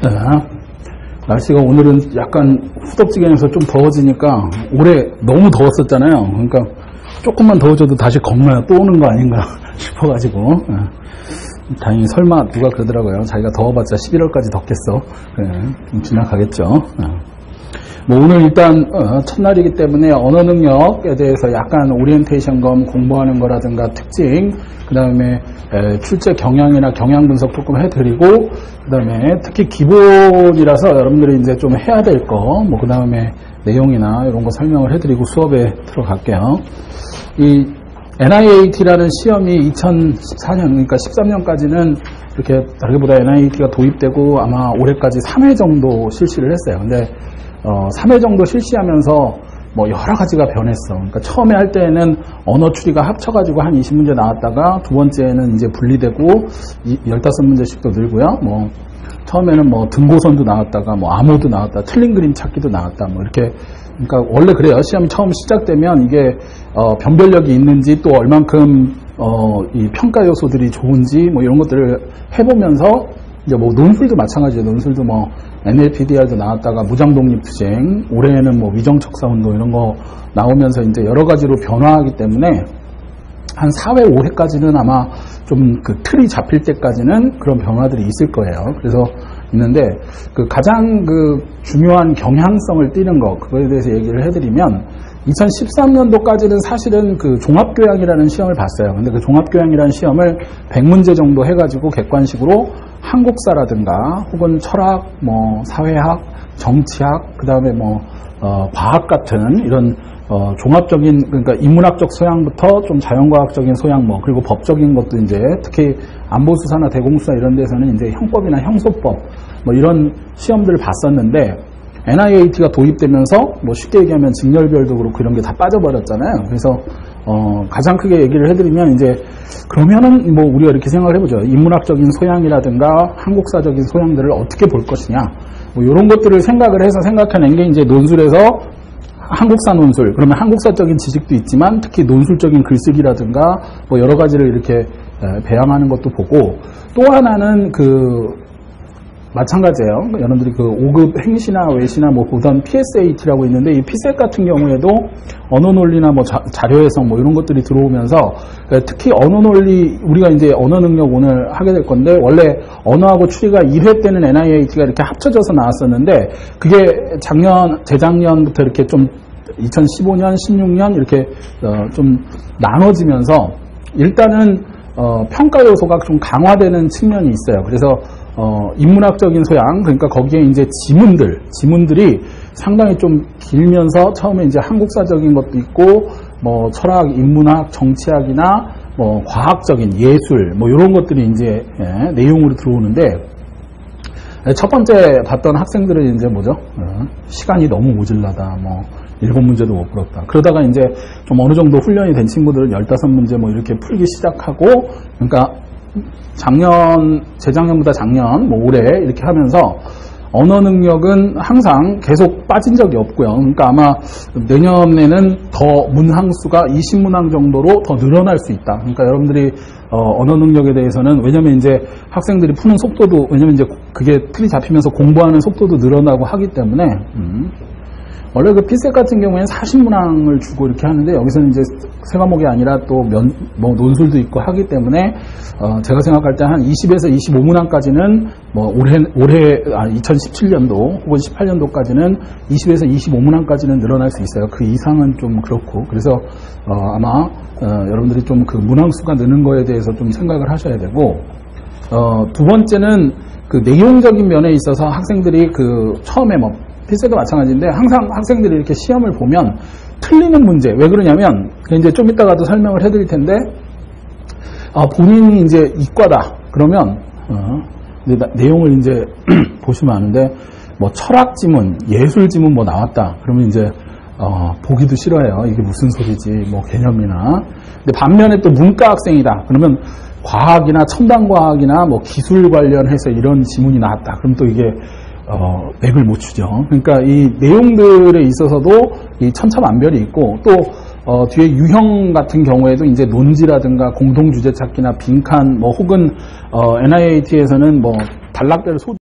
네. 날씨가 오늘은 약간 후덥지근해서 좀 더워지니까 올해 너무 더웠었잖아요. 그러니까 조금만 더워져도 다시 겁나요. 또 오는 거 아닌가 싶어가지고. 다행히 설마 누가 그러더라고요. 자기가 더워봤자 11월까지 덥겠어. 좀 지나가겠죠. 뭐 오늘 일단 첫날이기 때문에 언어 능력에 대해서 약간 오리엔테이션 검 공부하는 거라든가 특징, 그 다음에 출제 경향이나 경향 분석 조금 해드리고, 그 다음에 특히 기본이라서 여러분들이 이제 좀 해야 될 거, 뭐 그 다음에 내용이나 이런 거 설명을 해드리고 수업에 들어갈게요. 이 NIAT라는 시험이 2014년, 그러니까 13년까지는 이렇게 다르게보다 NIAT가 도입되고 아마 올해까지 3회 정도 실시를 했어요. 근데 3회 정도 실시하면서 뭐 여러 가지가 변했어. 그러니까 처음에 할 때는 언어 추리가 합쳐가지고 한 20문제 나왔다가 두 번째는 이제 분리되고 15문제씩도 늘고요. 뭐 처음에는 뭐 등고선도 나왔다가 뭐 암호도 나왔다, 틀린 그림 찾기도 나왔다, 뭐 이렇게. 그러니까 원래 그래요. 시험이 처음 시작되면 이게 변별력이 있는지 또 얼만큼 이 평가 요소들이 좋은지 뭐 이런 것들을 해보면서 이제 뭐 논술도 마찬가지예요. 논술도 뭐 NLPDR도 나왔다가 무장독립투쟁, 올해에는 뭐 위정척사운동 이런 거 나오면서 이제 여러 가지로 변화하기 때문에 한 4회, 5회까지는 아마 좀 그 틀이 잡힐 때까지는 그런 변화들이 있을 거예요. 그래서 있는데 그 가장 그 중요한 경향성을 띠는 거, 그거에 대해서 얘기를 해드리면 2013년도까지는 사실은 그 종합교양이라는 시험을 봤어요. 근데 그 종합교양이라는 시험을 100문제 정도 해가지고 객관식으로 한국사라든가 혹은 철학, 뭐 사회학, 정치학, 그 다음에 뭐 과학 같은 이런 종합적인, 그러니까 인문학적 소양부터 좀 자연과학적인 소양, 뭐 그리고 법적인 것도 이제 특히 안보수사나 대공수사 이런 데서는 이제 형법이나 형소법 뭐 이런 시험들을 봤었는데 NIAT가 도입되면서 뭐 쉽게 얘기하면 직렬별도 그렇고 이런 게 다 빠져버렸잖아요. 그래서 가장 크게 얘기를 해드리면 이제 그러면은 뭐 우리가 이렇게 생각을 해보죠. 인문학적인 소양이라든가 한국사적인 소양들을 어떻게 볼 것이냐, 뭐 이런 것들을 생각을 해서 생각해낸 게 이제 논술에서 한국사 논술, 그러면 한국사적인 지식도 있지만 특히 논술적인 글쓰기라든가 뭐 여러 가지를 이렇게 배양하는 것도 보고, 또 하나는 그 마찬가지예요. 여러분들이 그 5급 행시나 외시나 뭐 보던 PSAT라고 있는데 이 PSAT 같은 경우에도 언어 논리나 뭐 자료 해석 뭐 이런 것들이 들어오면서 특히 언어 논리, 우리가 이제 언어 능력 오늘 하게 될 건데 원래 언어하고 추리가 1회 때는 NIAT가 이렇게 합쳐져서 나왔었는데 그게 재작년부터 이렇게 좀 2015년, 16년 이렇게 좀 나눠지면서 일단은 평가 요소가 좀 강화되는 측면이 있어요. 그래서 인문학적인 소양, 그러니까 거기에 이제 지문들이 상당히 좀 길면서 처음에 이제 한국사적인 것도 있고 뭐 철학, 인문학, 정치학이나 뭐 과학적인 예술 뭐 이런 것들이 이제 내용으로 들어오는데 첫 번째 봤던 학생들은 이제 뭐죠? 시간이 너무 모질라다, 뭐 7문제도 못 풀었다. 그러다가 이제 좀 어느 정도 훈련이 된 친구들은 15문제 뭐 이렇게 풀기 시작하고, 그러니까 재작년보다 작년, 뭐 올해 이렇게 하면서 언어 능력은 항상 계속 빠진 적이 없고요. 그러니까 아마 내년에는 더 문항수가 20문항 정도로 더 늘어날 수 있다. 그러니까 여러분들이 언어 능력에 대해서는, 왜냐면 이제 학생들이 푸는 속도도, 왜냐면 이제 그게 틀이 잡히면서 공부하는 속도도 늘어나고 하기 때문에 원래 그 PSAT 같은 경우에는 40문항을 주고 이렇게 하는데 여기서는 이제 세 과목이 아니라 또 뭐 논술도 있고 하기 때문에 제가 생각할 때 한 20에서 25문항까지는 뭐 올해 2017년도 혹은 18년도까지는 20에서 25문항까지는 늘어날 수 있어요. 그 이상은 좀 그렇고, 그래서 아마 여러분들이 좀 그 문항수가 느는 거에 대해서 좀 생각을 하셔야 되고, 두 번째는 그 내용적인 면에 있어서 학생들이 그 처음에 뭐 PSAT도 마찬가지인데 항상 학생들이 이렇게 시험을 보면 틀리는 문제, 왜 그러냐면 이제 좀 이따가도 설명을 해드릴 텐데 본인이 이제 이과다 그러면 내용을 이제 보시면 아는데 뭐 철학 지문, 예술 지문 뭐 나왔다 그러면 이제 보기도 싫어해요. 이게 무슨 소리지, 뭐 개념이나. 근데 반면에 또 문과 학생이다 그러면 과학이나 첨단과학이나 뭐 기술 관련해서 이런 지문이 나왔다 그럼 또 이게 맥을 못 추죠. 그러니까 이 내용들에 있어서도 이 천차만별이 있고, 또 뒤에 유형 같은 경우에도 이제 논지라든가 공동주제 찾기나 빈칸, 뭐 혹은 NIAT에서는 뭐 단락대를